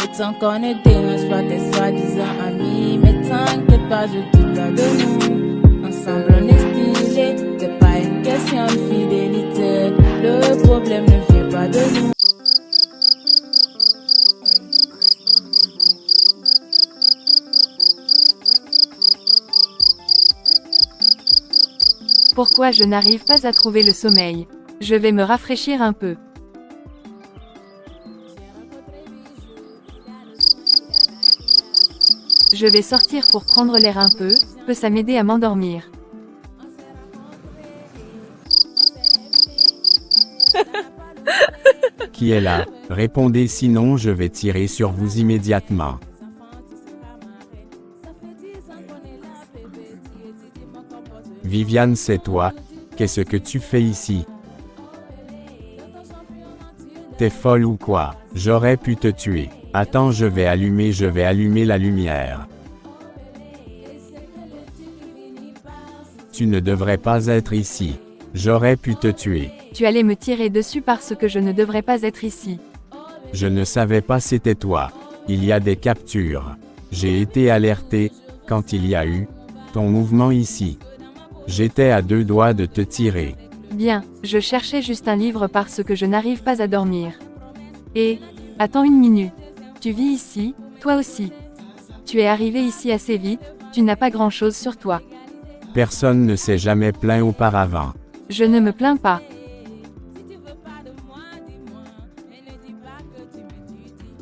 Autant qu'on ne dérange pas tes soi-disant amis, mais t'inquiète pas, je te garde de nous. Ensemble on est stylé, c'est pas une question de fidélité. Le problème ne vient pas de nous. Pourquoi je n'arrive pas à trouver le sommeil? Je vais me rafraîchir un peu. Je vais sortir pour prendre l'air un peu, peut ça m'aider à m'endormir. Qui est là? Répondez sinon je vais tirer sur vous immédiatement. Viviane, c'est toi? Qu'est-ce que tu fais ici? T'es folle ou quoi? J'aurais pu te tuer. Attends, je vais allumer la lumière. Tu ne devrais pas être ici. J'aurais pu te tuer. Tu allais me tirer dessus parce que je ne devrais pas être ici. Je ne savais pas c'était toi. Il y a des captures. J'ai été alerté, quand il y a eu ton mouvement ici. J'étais à 2 doigts de te tirer. Bien, je cherchais juste un livre parce que je n'arrive pas à dormir. Et, attends une minute. Tu vis ici, toi aussi. Tu es arrivé ici assez vite, tu n'as pas grand-chose sur toi. Personne ne s'est jamais plaint auparavant. Je ne me plains pas.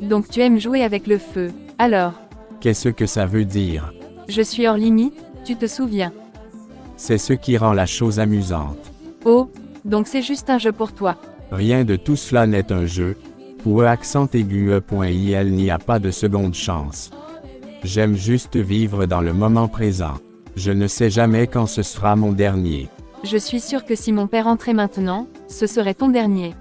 Donc tu aimes jouer avec le feu, alors. Qu'est-ce que ça veut dire? Je suis hors limite, tu te souviens. C'est ce qui rend la chose amusante. Oh, donc c'est juste un jeu pour toi. Rien de tout cela n'est un jeu. Pour accent aigu il n'y a pas de seconde chance. J'aime juste vivre dans le moment présent. Je ne sais jamais quand ce sera mon dernier. Je suis sûre que si mon père entrait maintenant, ce serait ton dernier.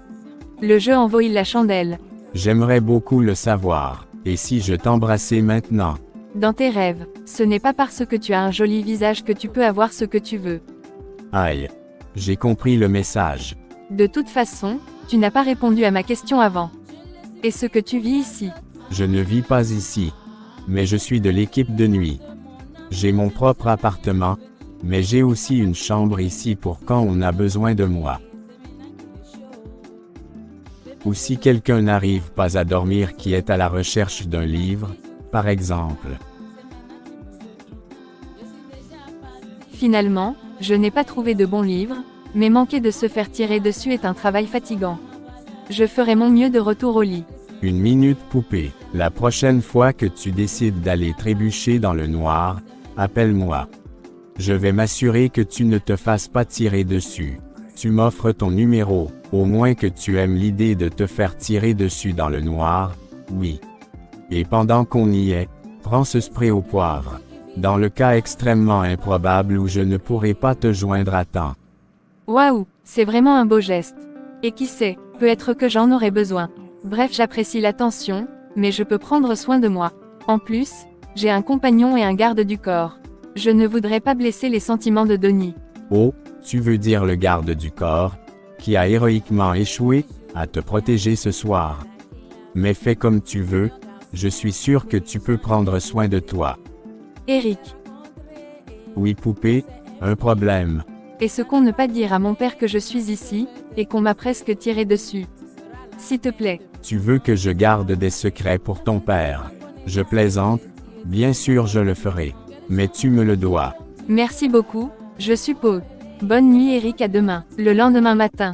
Le jeu en vaut la chandelle. J'aimerais beaucoup le savoir. Et si je t'embrassais maintenant? Dans tes rêves, ce n'est pas parce que tu as un joli visage que tu peux avoir ce que tu veux. Aïe. J'ai compris le message. De toute façon, tu n'as pas répondu à ma question avant. Est-ce que tu vis ici? Je ne vis pas ici. Mais je suis de l'équipe de nuit. J'ai mon propre appartement, mais j'ai aussi une chambre ici pour quand on a besoin de moi. Ou si quelqu'un n'arrive pas à dormir qui est à la recherche d'un livre, par exemple. Finalement, je n'ai pas trouvé de bon livre, mais manquer de se faire tirer dessus est un travail fatigant. Je ferai mon mieux de retour au lit. Une minute poupée. La prochaine fois que tu décides d'aller trébucher dans le noir, appelle-moi. Je vais m'assurer que tu ne te fasses pas tirer dessus. Tu m'offres ton numéro, au moins que tu aimes l'idée de te faire tirer dessus dans le noir, oui. Et pendant qu'on y est, prends ce spray au poivre. Dans le cas extrêmement improbable où je ne pourrai pas te joindre à temps. Waouh, c'est vraiment un beau geste. Et qui sait, peut-être que j'en aurai besoin. Bref, j'apprécie l'attention, mais je peux prendre soin de moi. En plus, j'ai un compagnon et un garde du corps. Je ne voudrais pas blesser les sentiments de Denis. Oh, tu veux dire le garde du corps, qui a héroïquement échoué à te protéger ce soir. Mais fais comme tu veux, je suis sûr que tu peux prendre soin de toi. Eric. Oui poupée, un problème. Est-ce qu'on ne pas dire à mon père que je suis ici, et qu'on m'a presque tiré dessus? S'il te plaît. Tu veux que je garde des secrets pour ton père? Je plaisante, bien sûr je le ferai. Mais tu me le dois. Merci beaucoup, je suppose. Bonne nuit Eric, à demain. Le lendemain matin.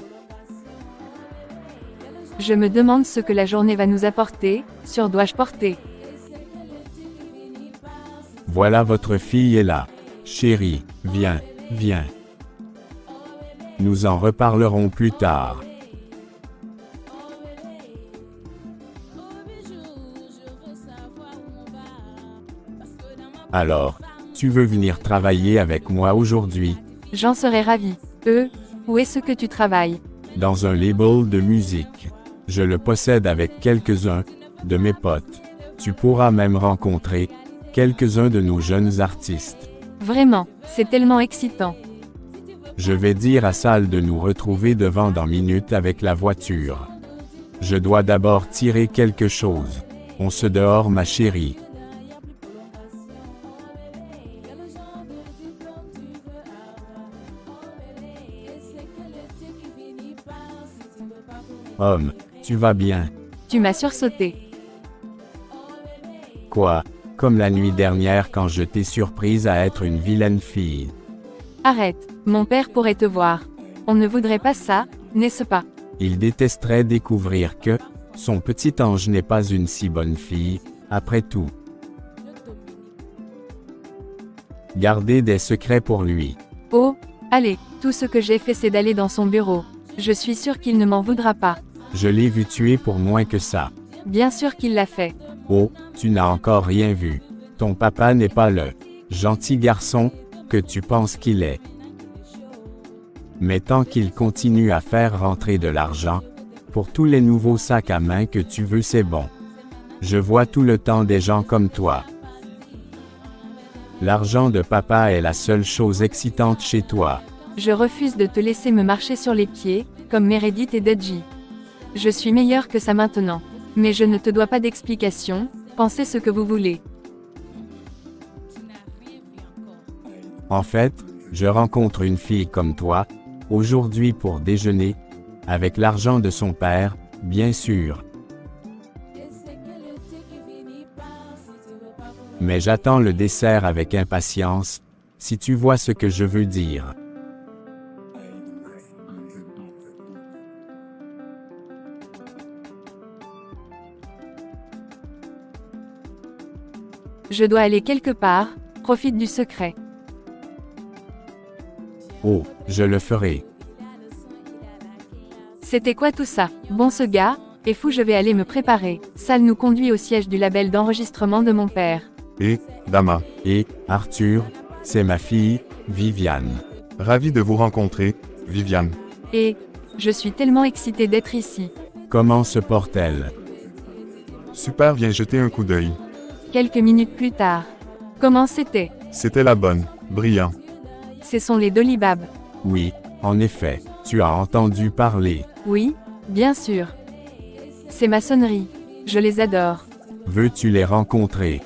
Je me demande ce que la journée va nous apporter, sur dois-je porter? Voilà votre fille est là. Chérie, viens, viens. Nous en reparlerons plus tard. Alors, tu veux venir travailler avec moi aujourd'hui? J'en serais ravi. Où est-ce que tu travailles? Dans un label de musique. Je le possède avec quelques-uns de mes potes. Tu pourras même rencontrer quelques-uns de nos jeunes artistes. Vraiment, c'est tellement excitant. Je vais dire à Sal de nous retrouver devant dans minutes avec la voiture. Je dois d'abord tirer quelque chose. On se dehors ma chérie. Homme, tu vas bien. Tu m'as sursauté. Quoi? Comme la nuit dernière quand je t'ai surprise à être une vilaine fille. Arrête, mon père pourrait te voir. On ne voudrait pas ça, n'est-ce pas? Il détesterait découvrir que son petit ange n'est pas une si bonne fille, après tout. Gardez des secrets pour lui. Oh, allez, tout ce que j'ai fait c'est d'aller dans son bureau. Je suis sûre qu'il ne m'en voudra pas. Je l'ai vu tuer pour moins que ça. Bien sûr qu'il l'a fait. Oh, tu n'as encore rien vu. Ton papa n'est pas le gentil garçon que tu penses qu'il est. Mais tant qu'il continue à faire rentrer de l'argent, pour tous les nouveaux sacs à main que tu veux c'est bon. Je vois tout le temps des gens comme toi. L'argent de papa est la seule chose excitante chez toi. Je refuse de te laisser me marcher sur les pieds, comme Meredith et Deji. Je suis meilleure que ça maintenant. Mais je ne te dois pas d'explication, pensez ce que vous voulez. En fait, je rencontre une fille comme toi, aujourd'hui pour déjeuner, avec l'argent de son père, bien sûr. Mais j'attends le dessert avec impatience, si tu vois ce que je veux dire. Je dois aller quelque part, profite du secret. Oh, je le ferai. C'était quoi tout ça? Bon ce gars, est fou je vais aller me préparer. Sal nous conduit au siège du label d'enregistrement de mon père. Et, Dama, Et, Arthur, c'est ma fille, Viviane. ravi de vous rencontrer, Viviane. Et, je suis tellement excitée d'être ici. Comment se porte-t-elle? Super, viens jeter un coup d'œil. Quelques minutes plus tard. Comment c'était? C'était la bonne, brillant. Ce sont les Dolibab. Oui, en effet, tu as entendu parler. Oui, bien sûr. C'est ma sonnerie. Je les adore. Veux-tu les rencontrer?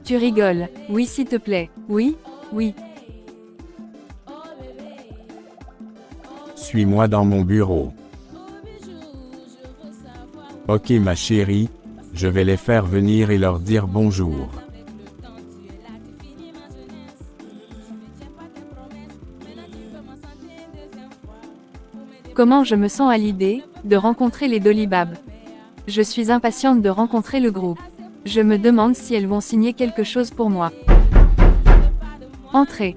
Tu rigoles. Oui s'il te plaît. Oui, oui. Suis-moi dans mon bureau. Ok ma chérie, je vais les faire venir et leur dire bonjour. Comment je me sens à l'idée de rencontrer les Dolibab. Je suis impatiente de rencontrer le groupe. Je me demande si elles vont signer quelque chose pour moi. Entrez.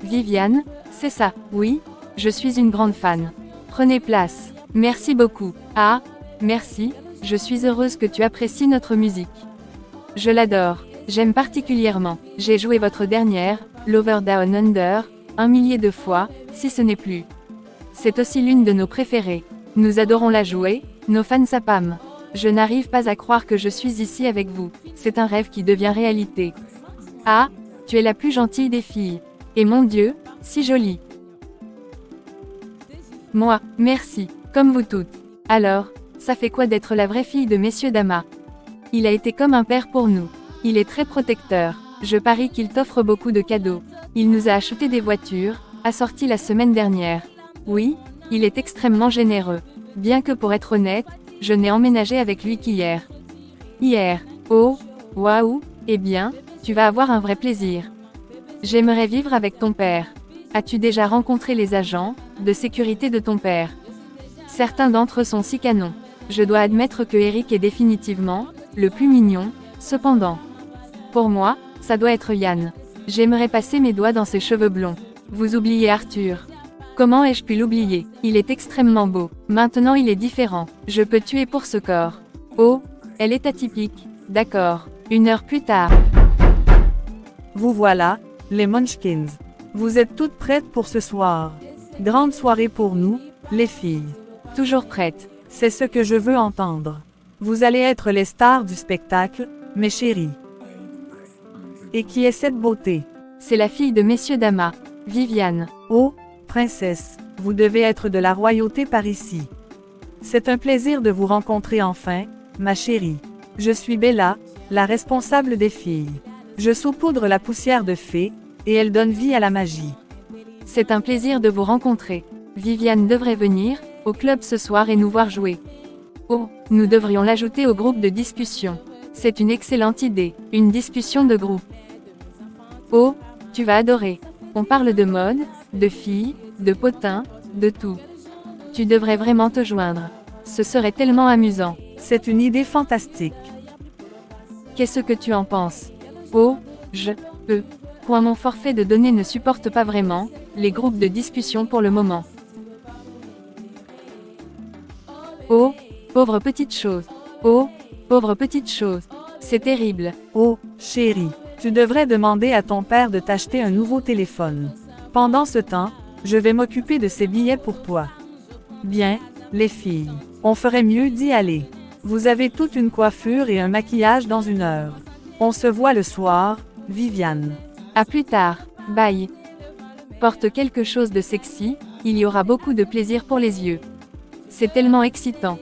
Viviane, c'est ça, oui, je suis une grande fan. Prenez place. Merci beaucoup. Ah, merci, je suis heureuse que tu apprécies notre musique. Je l'adore, j'aime particulièrement. J'ai joué votre dernière, Lover Down Under, 1 millier de fois, si ce n'est plus. C'est aussi l'une de nos préférées. Nous adorons la jouer, nos fans s'appament. Je n'arrive pas à croire que je suis ici avec vous. C'est un rêve qui devient réalité. Ah, tu es la plus gentille des filles. Et mon Dieu, si jolie. Moi, merci, comme vous toutes. Alors, ça fait quoi d'être la vraie fille de Messieurs Dama? Il a été comme un père pour nous. Il est très protecteur. Je parie qu'il t'offre beaucoup de cadeaux. Il nous a acheté des voitures, assorties la semaine dernière. Oui, il est extrêmement généreux. Bien que pour être honnête, je n'ai emménagé avec lui qu'hier. Hier. Oh, waouh, eh bien, tu vas avoir un vrai plaisir. J'aimerais vivre avec ton père. As-tu déjà rencontré les agents de sécurité de ton père? Certains d'entre eux sont si canons. Je dois admettre que Eric est définitivement le plus mignon, cependant. Pour moi, ça doit être Yann. J'aimerais passer mes doigts dans ses cheveux blonds. Vous oubliez Arthur. Comment ai-je pu l'oublier? Il est extrêmement beau. Maintenant il est différent. Je peux tuer pour ce corps. Oh, elle est atypique. D'accord. 1 heure plus tard. Vous voilà, les Munchkins. Vous êtes toutes prêtes pour ce soir. Grande soirée pour nous, les filles. Toujours prête. C'est ce que je veux entendre. Vous allez être les stars du spectacle, mes chéris. Et qui est cette beauté? C'est la fille de Messieurs Dama, Viviane. Oh, princesse, vous devez être de la royauté par ici. C'est un plaisir de vous rencontrer enfin, ma chérie. Je suis Bella, la responsable des filles. Je saupoudre la poussière de fée, et elle donne vie à la magie. C'est un plaisir de vous rencontrer. Viviane devrait venir, au club ce soir et nous voir jouer. Oh, nous devrions l'ajouter au groupe de discussion. C'est une excellente idée, une discussion de groupe. Oh, tu vas adorer. On parle de mode, de filles, de potins, de tout. Tu devrais vraiment te joindre. Ce serait tellement amusant. C'est une idée fantastique. Qu'est-ce que tu en penses? Oh, mon forfait de données ne supporte pas vraiment les groupes de discussion pour le moment. Oh, pauvre petite chose. Oh, pauvre petite chose. C'est terrible. Oh, chérie, tu devrais demander à ton père de t'acheter un nouveau téléphone. Pendant ce temps, je vais m'occuper de ces billets pour toi. Bien, les filles, on ferait mieux d'y aller. Vous avez toute une coiffure et un maquillage dans 1 heure. On se voit le soir, Viviane. À plus tard. Bye. Porte quelque chose de sexy, il y aura beaucoup de plaisir pour les yeux. C'est tellement excitant.